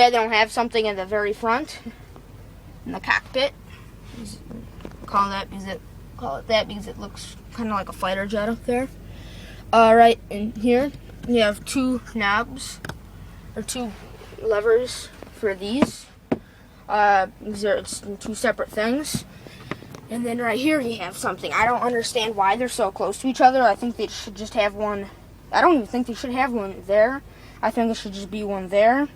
They don't have something in the very front, in the cockpit. Call it that because it looks kind of like a fighter jet up there. Right in here, you have two knobs, or two levers for these. It's two separate things. And then right here you have something. I don't understand why they're so close to each other. I think they should just have one. I don't even think they should have one there. I think it should just be one there.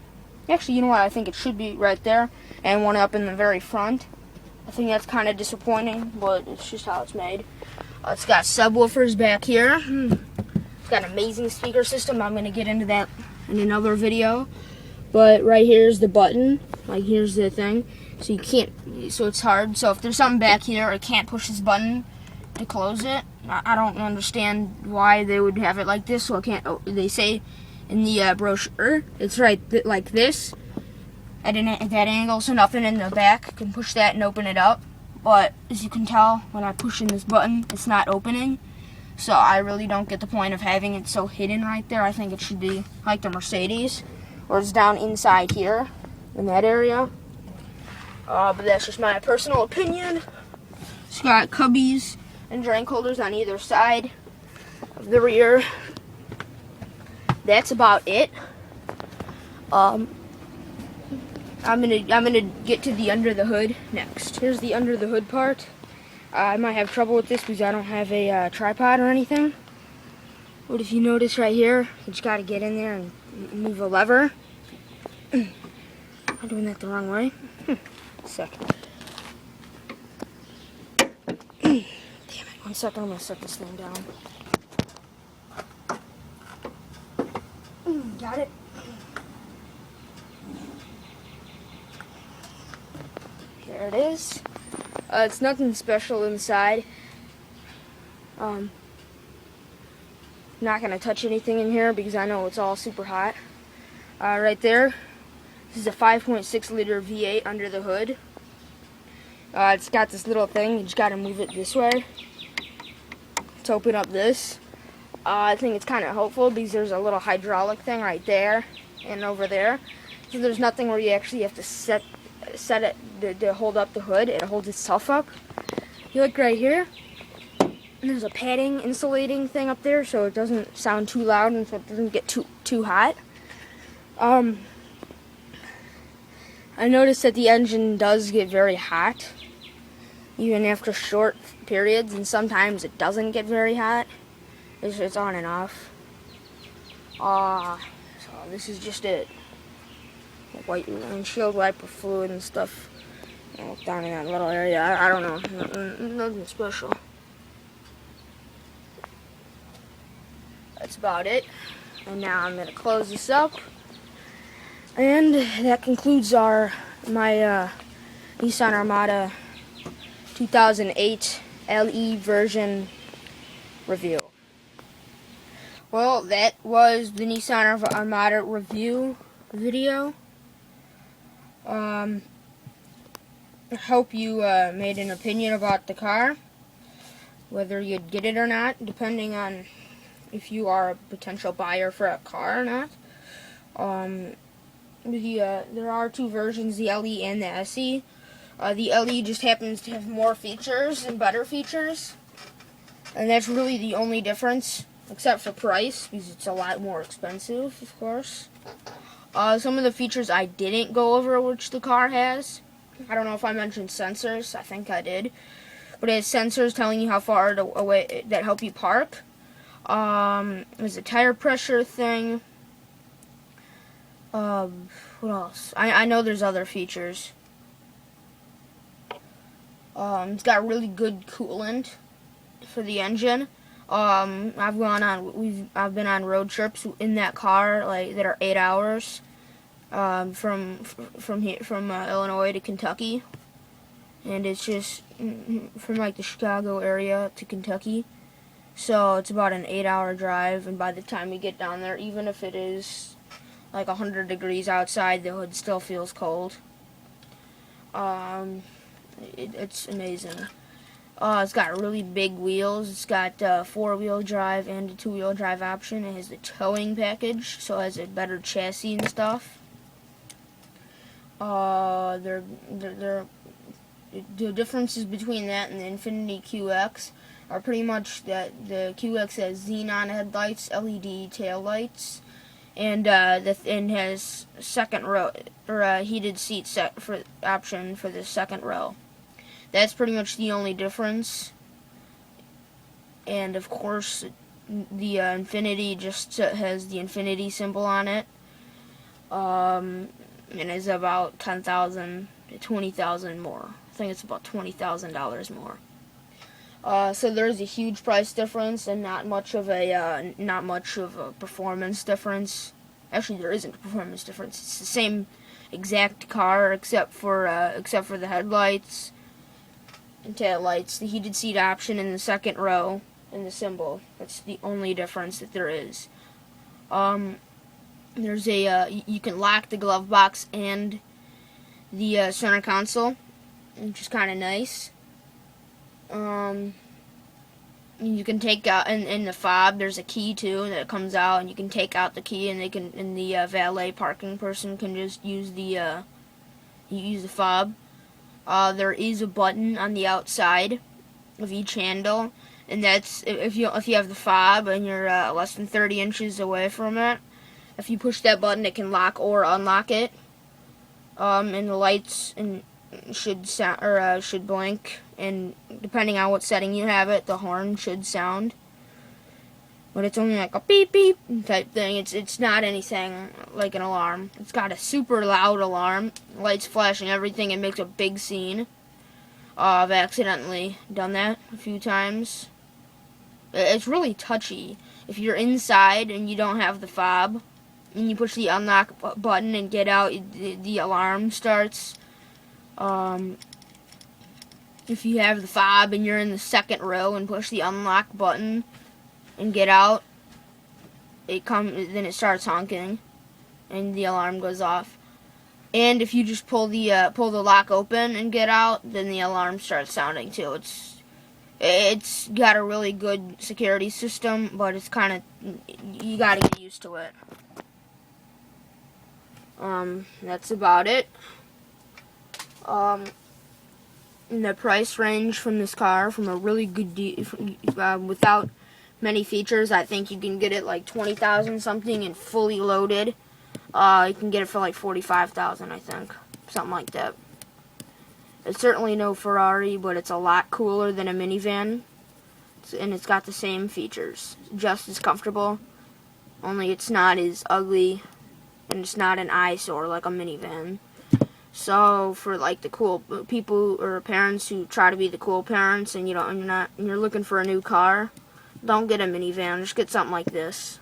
Actually, you know what? I think it should be right there and one up in the very front. I think that's kind of disappointing, but it's just how it's made. It's got subwoofers back here. It's got an amazing speaker system. I'm going to get into that in another video. But right here's the button. Like, here's the thing. So you can't, so it's hard. So if there's something back here, I can't push this button to close it. I don't understand why they would have it like this. So I can't, they say in the brochure, it's right like this. At that angle, so nothing in the back. I can push that and open it up. But as you can tell, when I push in this button, it's not opening. So I really don't get the point of having it so hidden right there. I think it should be like the Mercedes, or it's down inside here in that area. But that's just my personal opinion. It's got cubbies and drink holders on either side of the rear. That's about it. I'm gonna get to the under the hood next. Here's the under the hood part. I might have trouble with this because I don't have a tripod or anything. But if you notice right here, you just gotta get in there and move a lever. I'm doing that the wrong way. A second. Damn it! 1 second. I'm gonna set this thing down. Got it. There it is. It's nothing special inside. Not gonna touch anything in here because I know it's all super hot. Right there, this is a 5.6 liter V8 under the hood. It's got this little thing. You just gotta move it this way to open up this. I think it's kind of helpful because there's a little hydraulic thing right there and over there. So there's nothing where you actually have to set it to hold up the hood. It holds itself up. You look right here, and there's a padding insulating thing up there so it doesn't sound too loud and so it doesn't get too hot. I noticed that the engine does get very hot even after short periods, and sometimes it doesn't get very hot. It's on and off. So this is just it. White windshield wiper fluid and stuff. Down in that little area. I don't know. Nothing special. That's about it. And now I'm going to close this up. And that concludes my Nissan Armada 2008 LE version review. Well, that was the Nissan Armada review video. I hope you made an opinion about the car, whether you'd get it or not, depending on if you are a potential buyer for a car or not. There are two versions, the LE and the SE. The LE just happens to have more features and better features, and that's really the only difference, except for price, because it's a lot more expensive, of course. Some of the features I didn't go over, which the car has. I don't know if I mentioned sensors. I think I did. But it has sensors telling you how far away that help you park. There's a tire pressure thing. What else? I know there's other features. It's got really good coolant for the engine. I've been on road trips in that car that are 8 hours from Illinois to Kentucky, and it's just from the Chicago area to Kentucky. So it's about an 8-hour drive, and by the time we get down there, even if it is 100 degrees outside, the hood still feels cold. It's amazing. It's got really big wheels. It's got 4-wheel drive and a 2-wheel drive option. It has the towing package, so it has a better chassis and stuff. The differences between that and the Infiniti QX are pretty much that the QX has xenon headlights, LED tail lights, and has second row or heated seat set for option for the second row. That's pretty much the only difference. And of course, the Infiniti just has the Infiniti symbol on it, and is about $10,000 to $20,000 more. I think it's about $20,000 more. So there's a huge price difference and not much of a performance difference. Actually, there isn't a performance difference. It's the same exact car except for the headlights and tail lights, the heated seat option in the second row, and the symbol. That's the only difference that there is. There's you can lock the glove box and the center console, which is kind of nice. You can take out in the fob. There's a key too that comes out, and you can take out the key, and the valet parking person can just use the fob. There is a button on the outside of each handle, and that's if you have the fob and you're less than 30 inches away from it. If you push that button, it can lock or unlock it. And the lights should blink, and depending on what setting you have it, the horn should sound. But it's only like a beep beep type thing. It's not anything like an alarm. It's got a super loud alarm, lights flashing, everything. It makes a big scene. I've accidentally done that a few times. It's really touchy. If you're inside and you don't have the fob, and you push the unlock button and get out, the alarm starts. If you have the fob and you're in the second row and push the unlock button and get out, then it starts honking, and the alarm goes off. And if you just pull the lock open and get out, then the alarm starts sounding too. It's got a really good security system, but it's kind of, you gotta get used to it. That's about it. In the price range from this car, from a really good deal, without many features, I think you can get it like $20,000 something and fully loaded. You can get it for like $45,000, I think, something like that. It's certainly no Ferrari, but it's a lot cooler than a minivan, and it's got the same features, just as comfortable, only it's not as ugly, and it's not an eyesore like a minivan. So for like the cool people or parents who try to be the cool parents, and you're looking for a new car, don't get a minivan. Just get something like this.